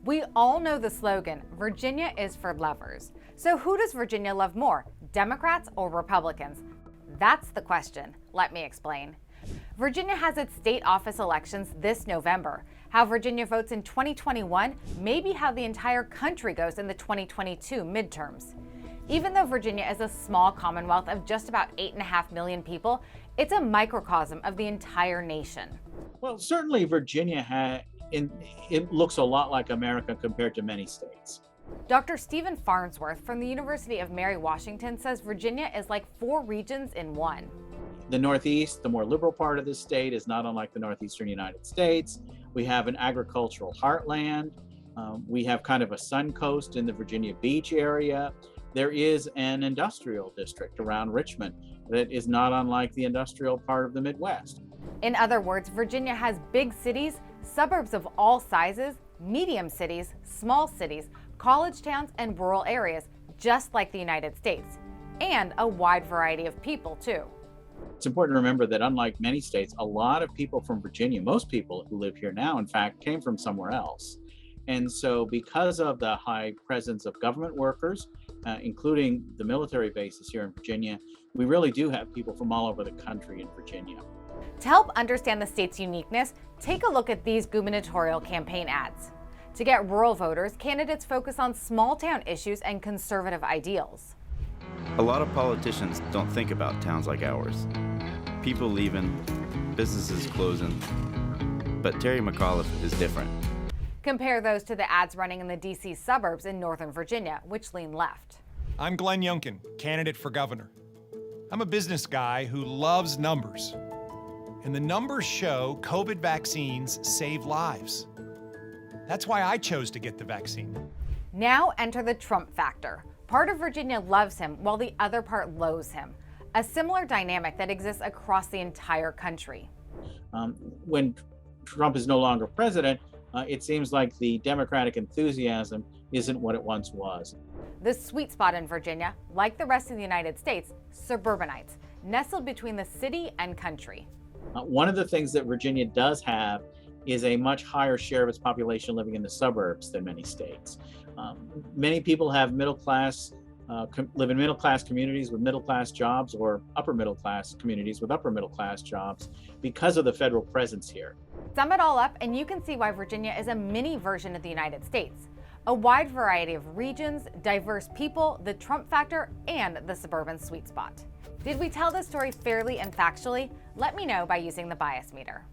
We all know the slogan, Virginia is for lovers. So who does Virginia love more, Democrats or Republicans? That's the question. Let me explain. Virginia has its state office elections this November. How Virginia votes in 2021 may be how the entire country goes in the 2022 midterms. Even though Virginia is a small commonwealth of just about 8.5 million people, it's a microcosm of the entire nation. Well, certainly Virginia it looks a lot like America compared to many states. Dr. Stephen Farnsworth from the University of Mary Washington says Virginia is like 4 regions in one. The Northeast, the more liberal part of the state, is not unlike the northeastern United States. We have an agricultural heartland. We have kind of a suncoast in the Virginia Beach area. There is an industrial district around Richmond that is not unlike the industrial part of the Midwest. In other words, Virginia has big cities, suburbs of all sizes, medium cities, small cities, college towns, and rural areas, just like the United States, and a wide variety of people, too. It's important to remember that unlike many states, a lot of people from Virginia, most people who live here now, in fact, came from somewhere else. And so because of the high presence of government workers, including the military bases here in Virginia, we really do have people from all over the country in Virginia. To help understand the state's uniqueness, take a look at these gubernatorial campaign ads. To get rural voters, candidates focus on small-town issues and conservative ideals. A lot of politicians don't think about towns like ours. People leaving, businesses closing. But Terry McAuliffe is different. Compare those to the ads running in the D.C. suburbs in Northern Virginia, which lean left. I'm Glenn Youngkin, candidate for governor. I'm a business guy who loves numbers. And the numbers show COVID vaccines save lives. That's why I chose to get the vaccine. Now enter the Trump factor. Part of Virginia loves him while the other part loathes him. A similar dynamic that exists across the entire country. When Trump is no longer president, it seems like the Democratic enthusiasm isn't what it once was. The sweet spot in Virginia, like the rest of the United States, suburbanites, nestled between the city and country. One of the things that Virginia does have is a much higher share of its population living in the suburbs than many states. Many people have live in middle-class communities with middle-class jobs, or upper-middle-class communities with upper-middle-class jobs because of the federal presence here. Sum it all up and you can see why Virginia is a mini version of the United States. A wide variety of regions, diverse people, the Trump factor, and the suburban sweet spot. Did we tell this story fairly and factually? Let me know by using the bias meter.